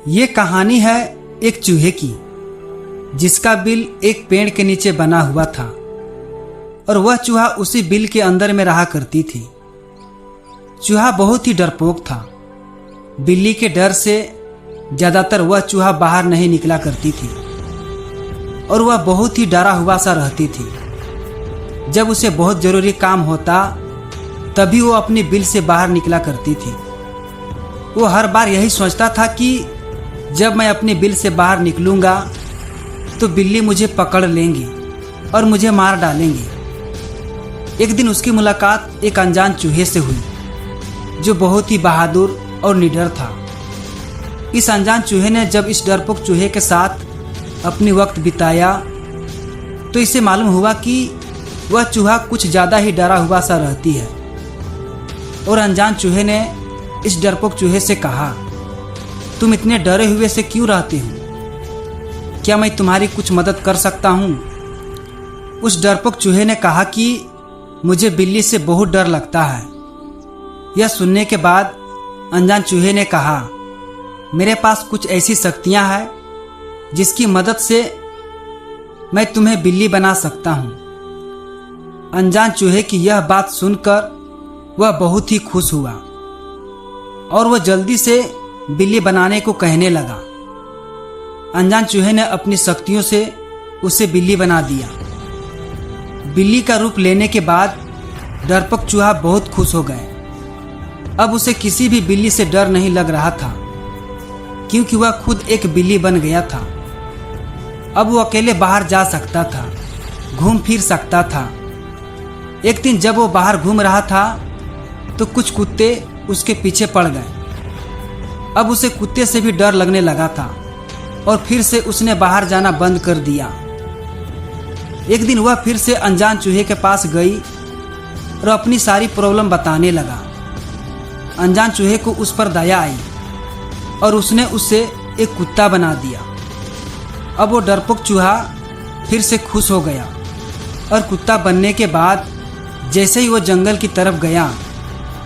ये कहानी है एक चूहे की, जिसका बिल एक पेड़ के नीचे बना हुआ था और वह चूहा उसी बिल के अंदर में रहा करती थी। चूहा बहुत ही डरपोक था। बिल्ली के डर से ज्यादातर वह चूहा बाहर नहीं निकला करती थी और वह बहुत ही डरा हुआ सा रहती थी। जब उसे बहुत जरूरी काम होता तभी वो अपनी बिल से बाहर निकला करती थी। वो हर बार यही सोचता था कि जब मैं अपनी बिल से बाहर निकलूंगा तो बिल्ली मुझे पकड़ लेंगी और मुझे मार डालेंगी। एक दिन उसकी मुलाकात एक अनजान चूहे से हुई, जो बहुत ही बहादुर और निडर था। इस अनजान चूहे ने जब इस डरपोक चूहे के साथ अपनी वक्त बिताया तो इसे मालूम हुआ कि वह चूहा कुछ ज़्यादा ही डरा हुआ सा रहती है। और अनजान चूहे ने इस डरपोक चूहे से कहा, तुम इतने डरे हुए से क्यों रहते हो? क्या मैं तुम्हारी कुछ मदद कर सकता हूँ? उस डरपोक चूहे ने कहा कि मुझे बिल्ली से बहुत डर लगता है। यह सुनने के बाद अनजान चूहे ने कहा, मेरे पास कुछ ऐसी शक्तियाँ हैं जिसकी मदद से मैं तुम्हें बिल्ली बना सकता हूँ। अनजान चूहे की यह बात सुनकर वह बहुत ही खुश हुआ और वह जल्दी से बिल्ली बनाने को कहने लगा। अनजान चूहे ने अपनी शक्तियों से उसे बिल्ली बना दिया। बिल्ली का रूप लेने के बाद डरपोक चूहा बहुत खुश हो गए। अब उसे किसी भी बिल्ली से डर नहीं लग रहा था, क्योंकि वह खुद एक बिल्ली बन गया था। अब वो अकेले बाहर जा सकता था, घूम फिर सकता था। एक दिन जब वो बाहर घूम रहा था तो कुछ कुत्ते उसके पीछे पड़ गए। अब उसे कुत्ते से भी डर लगने लगा था और फिर से उसने बाहर जाना बंद कर दिया। एक दिन वह फिर से अनजान चूहे के पास गई और अपनी सारी प्रॉब्लम बताने लगा। अनजान चूहे को उस पर दया आई और उसने उसे एक कुत्ता बना दिया। अब वो डरपोक चूहा फिर से खुश हो गया और कुत्ता बनने के बाद जैसे ही वो जंगल की तरफ गया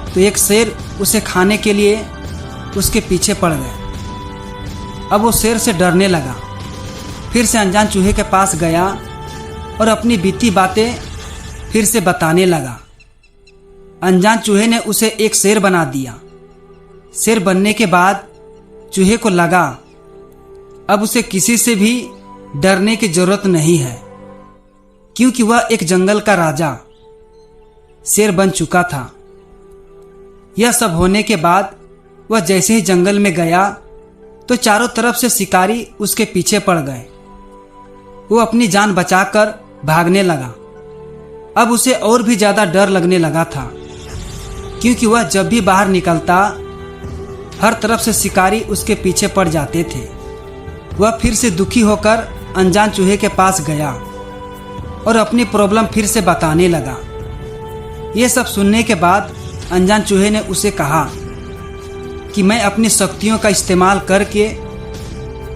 तो एक शेर उसे खाने के लिए उसके पीछे पड़ गए। अब वो शेर से डरने लगा। फिर से अनजान चूहे के पास गया और अपनी बीती बातें फिर से बताने लगा। अनजान चूहे ने उसे एक शेर बना दिया। शेर बनने के बाद चूहे को लगा अब उसे किसी से भी डरने की जरूरत नहीं है, क्योंकि वह एक जंगल का राजा शेर बन चुका था। यह सब होने के बाद वह जैसे ही जंगल में गया तो चारों तरफ से शिकारी उसके पीछे पड़ गए। वो अपनी जान बचाकर भागने लगा। अब उसे और भी ज्यादा डर लगने लगा था, क्योंकि वह जब भी बाहर निकलता हर तरफ से शिकारी उसके पीछे पड़ जाते थे। वह फिर से दुखी होकर अनजान चूहे के पास गया और अपनी प्रॉब्लम फिर से बताने लगा। ये सब सुनने के बाद अनजान चूहे ने उसे कहा कि मैं अपनी शक्तियों का इस्तेमाल करके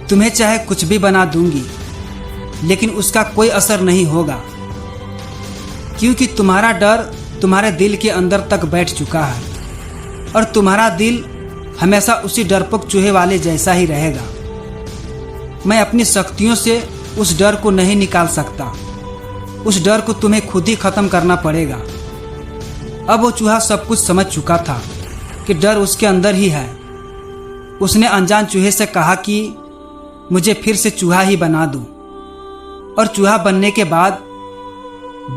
तुम्हें चाहे कुछ भी बना दूंगी, लेकिन उसका कोई असर नहीं होगा, क्योंकि तुम्हारा डर तुम्हारे दिल के अंदर तक बैठ चुका है और तुम्हारा दिल हमेशा उसी डरपोक चूहे वाले जैसा ही रहेगा। मैं अपनी शक्तियों से उस डर को नहीं निकाल सकता। उस डर को तुम्हें खुद ही खत्म करना पड़ेगा। अब वो चूहा सब कुछ समझ चुका था कि डर उसके अंदर ही है। उसने अनजान चूहे से कहा कि मुझे फिर से चूहा ही बना दो, और चूहा बनने के बाद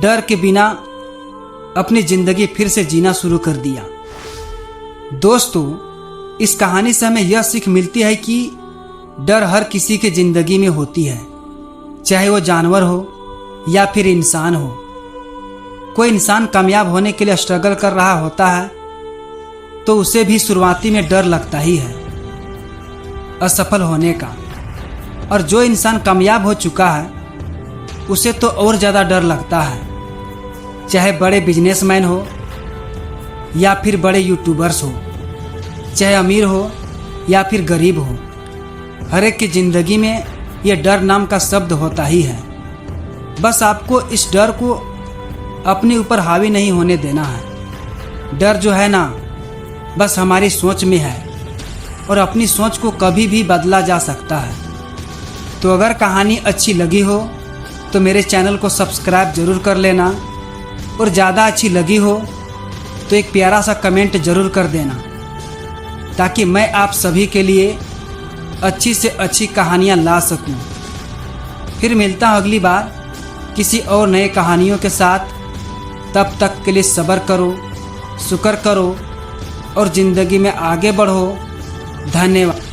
डर के बिना अपनी जिंदगी फिर से जीना शुरू कर दिया। दोस्तों, इस कहानी से हमें यह सीख मिलती है कि डर हर किसी के जिंदगी में होती है, चाहे वो जानवर हो या फिर इंसान हो। कोई इंसान कामयाब होने के लिए स्ट्रगल कर रहा होता है तो उसे भी शुरुआती में डर लगता ही है असफल होने का, और जो इंसान कामयाब हो चुका है उसे तो और ज़्यादा डर लगता है, चाहे बड़े बिजनेसमैन हो या फिर बड़े यूट्यूबर्स हो, चाहे अमीर हो या फिर गरीब हो। हर एक की ज़िंदगी में यह डर नाम का शब्द होता ही है। बस आपको इस डर को अपने ऊपर हावी नहीं होने देना है। डर जो है ना, बस हमारी सोच में है और अपनी सोच को कभी भी बदला जा सकता है। तो अगर कहानी अच्छी लगी हो तो मेरे चैनल को सब्सक्राइब जरूर कर लेना, और ज़्यादा अच्छी लगी हो तो एक प्यारा सा कमेंट जरूर कर देना, ताकि मैं आप सभी के लिए अच्छी से अच्छी कहानियाँ ला सकूं। फिर मिलता हूँ अगली बार किसी और नए कहानियों के साथ। तब तक के लिए सब्र करो, शुक्र करो और ज़िंदगी में आगे बढ़ो। धन्यवाद।